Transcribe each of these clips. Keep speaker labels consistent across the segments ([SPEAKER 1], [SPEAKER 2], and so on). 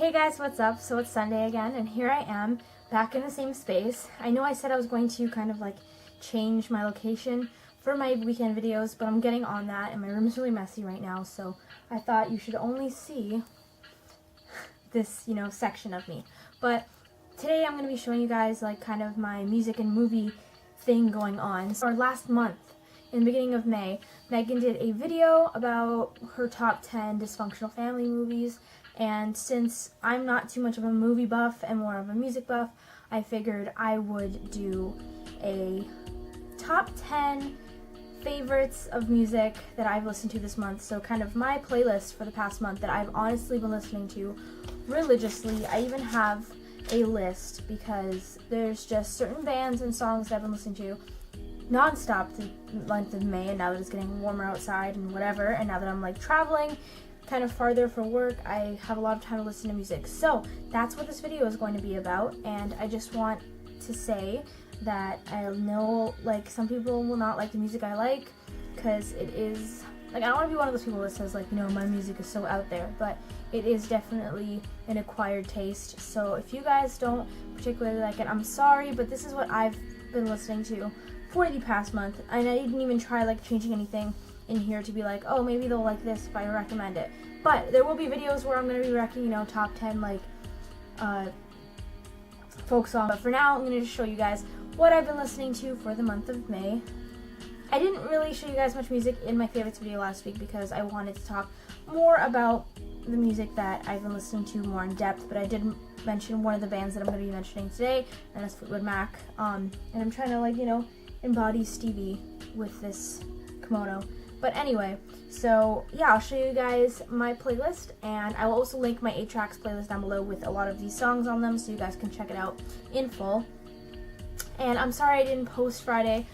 [SPEAKER 1] Hey guys, what's up? So it's Sunday again, and here I am, back in the same space. I know I said I was going to kind of like change my location for my weekend videos, but I'm getting on that, and my room is really messy right now, so I thought you should only see this, section of me. But today I'm going to be showing you guys like kind of my music and movie thing going on. So last month, in the beginning of May, Megan did a video about her top 10 dysfunctional family movies, and since I'm not too much of a movie buff and more of a music buff, I figured I would do a top 10 favorites of music that I've listened to this month. So kind of my playlist for the past month that I've honestly been listening to religiously. I even have a list because there's just certain bands and songs that I've been listening to non-stop the month of May, and now that it's getting warmer outside and whatever, and now that I'm like traveling kind of farther for work, I have a lot of time to listen to music. So that's what this video is going to be about, and I just want to say that I know like some people will not like the music I like, because it is like, I don't want to be one of those people that says like, my music is so out there, but it is definitely an acquired taste. So if you guys don't particularly like it, I'm sorry, but this is what I've been listening to for the past month, and I didn't even try like changing anything in here to be like, oh, maybe they'll like this if I recommend it. But there will be videos where I'm going to be wrecking, top 10 like folk songs. But for now, I'm going to just show you guys what I've been listening to for the month of May. I didn't really show you guys much music in my favorites video last week because I wanted to talk more about the music that I've been listening to more in depth, but I did mention one of the bands that I'm going to be mentioning today, and that's Fleetwood Mac. And I'm trying to like, embody Stevie with this kimono. But anyway, so yeah, I'll show you guys my playlist, and I will also link my 8 tracks playlist down below with a lot of these songs on them so you guys can check it out in full. And I'm sorry I didn't post Friday.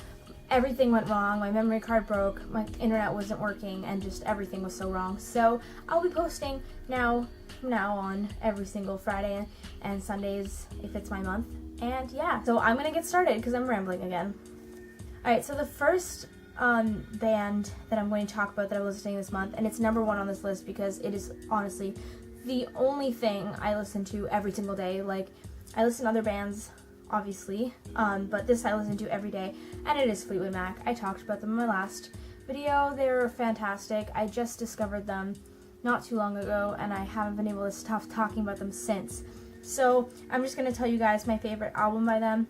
[SPEAKER 1] Everything went wrong. My memory card broke, my internet wasn't working, and just everything was so wrong. So I'll be posting from now on every single Friday and Sundays if it's my month. And yeah, so I'm gonna get started because I'm rambling again. Alright, so the first band that I'm going to talk about that I was listening to this month, and it's number 1 on this list because it is honestly the only thing I listen to every single day. Like, I listen to other bands, obviously, but this I listen to every day, and it is Fleetwood Mac. I talked about them in my last video. They're fantastic. I just discovered them not too long ago, and I haven't been able to stop talking about them since. So I'm just going to tell you guys my favorite album by them,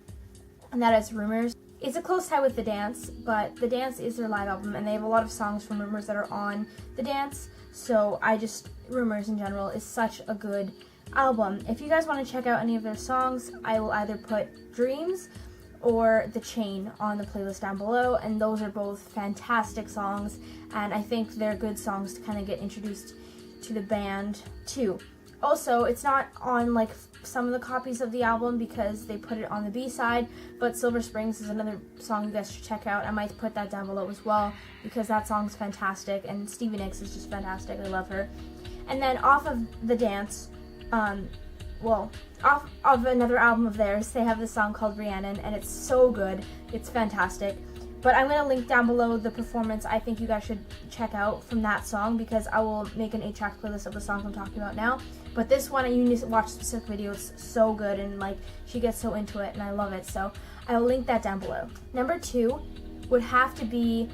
[SPEAKER 1] and that is Rumors. It's a close tie with The Dance, but The Dance is their live album, and they have a lot of songs from Rumors that are on The Dance, so Rumors in general is such a good album. If you guys want to check out any of their songs, I will either put Dreams or The Chain on the playlist down below, and those are both fantastic songs, and I think they're good songs to kind of get introduced to the band too. Also, it's not on like some of the copies of the album because they put it on the B-side, but Silver Springs is another song you guys should check out. I might put that down below as well because that song's fantastic, and Stevie Nicks is just fantastic. I love her. And then off of The Dance, off of another album of theirs, they have this song called Rhiannon, and it's so good. It's fantastic. But I'm going to link down below the performance I think you guys should check out from that song, because I will make an 8-track playlist of the songs I'm talking about now. But this one, you need to watch the specific video. It's so good, and like, she gets so into it, and I love it. So I will link that down below. Number 2 would have to be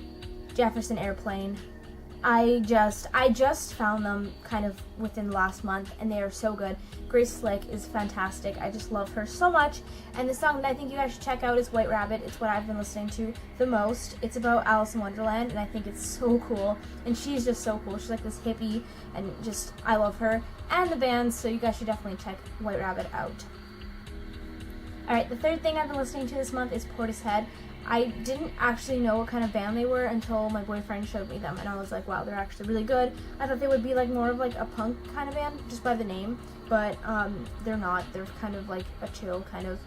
[SPEAKER 1] Jefferson Airplane. I just found them kind of within the last month, and they are so good. Grace Slick is fantastic. I just love her so much. And the song that I think you guys should check out is White Rabbit. It's what I've been listening to the most. It's about Alice in Wonderland, and I think it's so cool. And she's just so cool. She's like this hippie, and just, I love her. And the band, so you guys should definitely check White Rabbit out. Alright, the third thing I've been listening to this month is Portishead. I didn't actually know what kind of band they were until my boyfriend showed me them, and I was like, wow, they're actually really good. I thought they would be like more of like a punk kind of band just by the name, but they're not. They're kind of like a chill kind of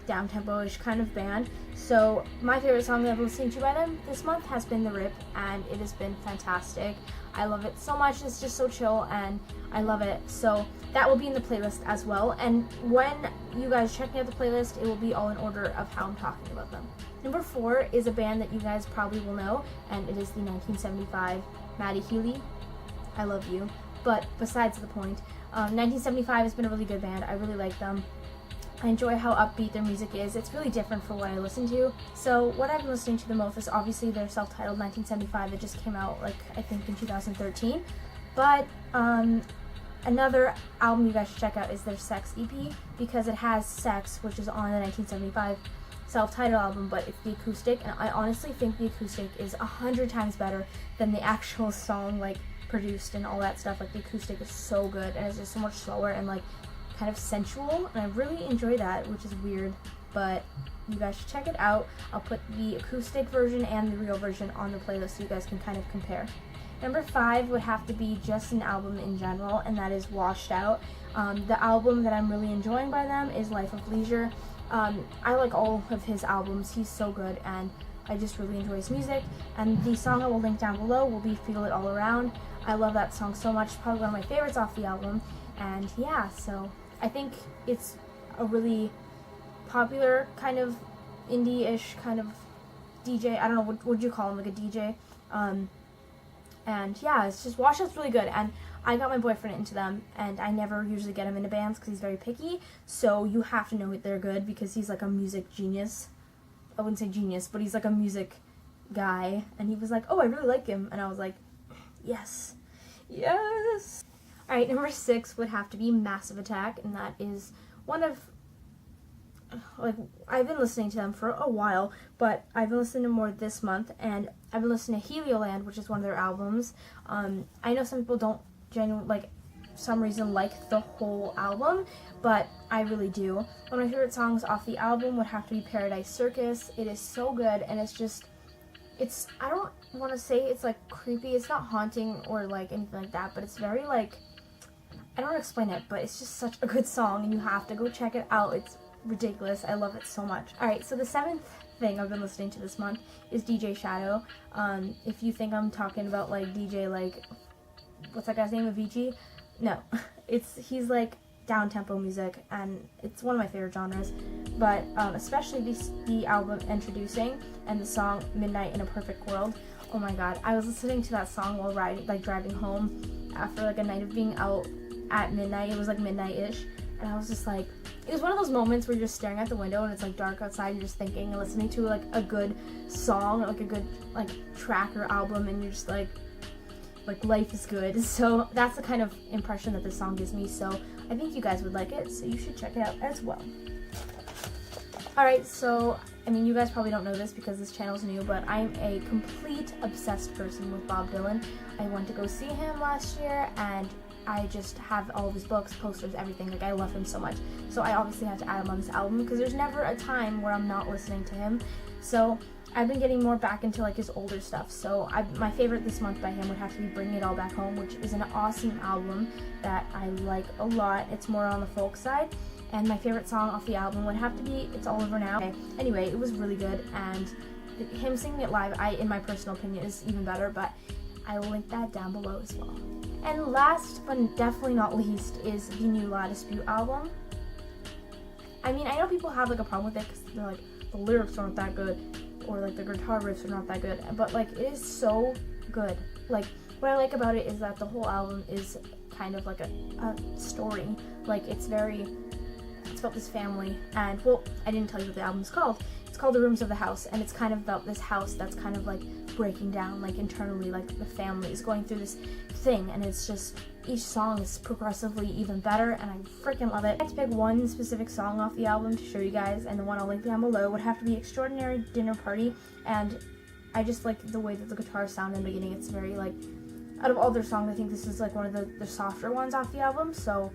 [SPEAKER 1] down-tempo-ish kind of band. So my favorite song that I've been listening to by them this month has been The Rip, and it has been fantastic. I love it so much. It's just so chill, and I love it. So that will be in the playlist as well, and when you guys check out the playlist, it will be all in order of how I'm talking about them. Number 4 is a band that you guys probably will know, and it is the 1975 Maddie Healy. I love you. but besides the point. 1975 has been a really good band. I really like them. I enjoy how upbeat their music is. It's really different for what I listen to. So what I've been listening to the most is obviously their self-titled 1975 that just came out, like, I think in 2013. But another album you guys should check out is their Sex EP, because it has Sex, which is on the 1975 self-titled album, but it's the acoustic, and I honestly think the acoustic is 100 times better than the actual song, like, produced and all that stuff. Like, the acoustic is so good, and it's just so much slower and, like, kind of sensual, and I really enjoy that, which is weird, but you guys should check it out. I'll put the acoustic version and the real version on the playlist so you guys can kind of compare. Number 5 would have to be just an album in general, and that is Washed Out. The album that I'm really enjoying by them is Life of Leisure. I like all of his albums. He's so good, and I just really enjoy his music. And the song I will link down below will be Feel It All Around. I love that song so much. It's probably one of my favorites off the album. And yeah, so I think it's a really popular kind of indie-ish kind of DJ. I don't know, what would you call him, like a DJ? And yeah, it's just, Washed Out's really good, and I got my boyfriend into them, and I never usually get him into bands because he's very picky, so you have to know they're good because he's like a music genius. I wouldn't say genius, but he's like a music guy, and he was like, oh, I really like him, and I was like, yes, yes. Alright, number 6 would have to be Massive Attack, and that is one of, like, I've been listening to them for a while, but I've been listening to more this month, and I've been listening to Helioland, which is one of their albums. I know some people don't some reason like the whole album, but I really do. One of my favorite songs off the album would have to be Paradise Circus. It is so good, and it's just, I don't want to say it's, like, creepy. It's not haunting or, like, anything like that, but it's very, like, I don't want to explain it, but it's just such a good song, and you have to go check it out. It's ridiculous. I love it so much. Alright, so the 7th thing I've been listening to this month is DJ Shadow. If you think I'm talking about, like, DJ, like, what's that guy's name, Avicii? No. He's, like, down-tempo music, and it's one of my favorite genres. But, especially the album Introducing and the song Midnight in a Perfect World. Oh my god, I was listening to that song while driving home after, like, a night of being out at midnight. It was, like, midnight-ish, and I was just, like, it was one of those moments where you're just staring at the window and it's, like, dark outside, and you're just thinking and listening to, like, a good song, like, a good, like, track or album, and you're just, like, life is good. So that's the kind of impression that this song gives me, so I think you guys would like it, so you should check it out as well. Alright, so, I mean, you guys probably don't know this because this channel's new, but I'm a complete obsessed person with Bob Dylan. I went to go see him last year, and I just have all of his books, posters, everything. Like, I love him so much. So I obviously had to add him on this album because there's never a time where I'm not listening to him. So I've been getting more back into, like, his older stuff. So my favorite this month by him would have to be Bring It All Back Home, which is an awesome album that I like a lot. It's more on the folk side. And my favorite song off the album would have to be It's All Over Now. Okay. Anyway, it was really good, and him singing it live, in my personal opinion, is even better, but I will link that down below as well. And last, but definitely not least, is the new La Dispute album. I mean, I know people have, like, a problem with it because they're like, the lyrics aren't that good, or, like, the guitar riffs are not that good, but, like, it is so good. Like, what I like about it is that the whole album is kind of like a story. Like, it's about this family, and, well, I didn't tell you what the album's called. It's called The Rooms of the House, and it's kind of about this house that's kind of, like, breaking down, like, internally, like, the family is going through this thing, and it's just, each song is progressively even better, and I freaking love it. I had to pick one specific song off the album to show you guys, and the one I'll link down below would have to be Extraordinary Dinner Party, and I just like the way that the guitars sound in the beginning. It's very, like, out of all their songs, I think this is, like, one of the softer ones off the album, so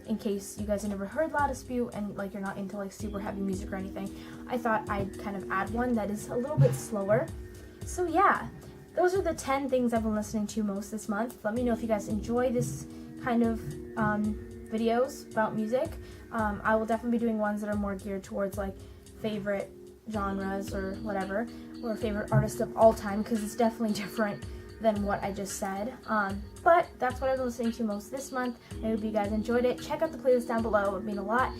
[SPEAKER 1] in case you guys have never heard La Dispute and, like, you're not into, like, super heavy music or anything, I thought I'd kind of add one that is a little bit slower. So yeah, those are the 10 things I've been listening to most this month. Let me know if you guys enjoy this kind of videos about music. I will definitely be doing ones that are more geared towards, like, favorite genres or whatever, or favorite artists of all time, because it's definitely different than what I just said. But that's what I've been listening to most this month. I hope you guys enjoyed it. Check out the playlist down below. It would mean a lot.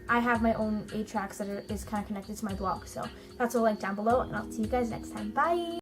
[SPEAKER 1] I have my own 8 tracks that is kind of connected to my blog, so that's a link down below, and I'll see you guys next time. Bye!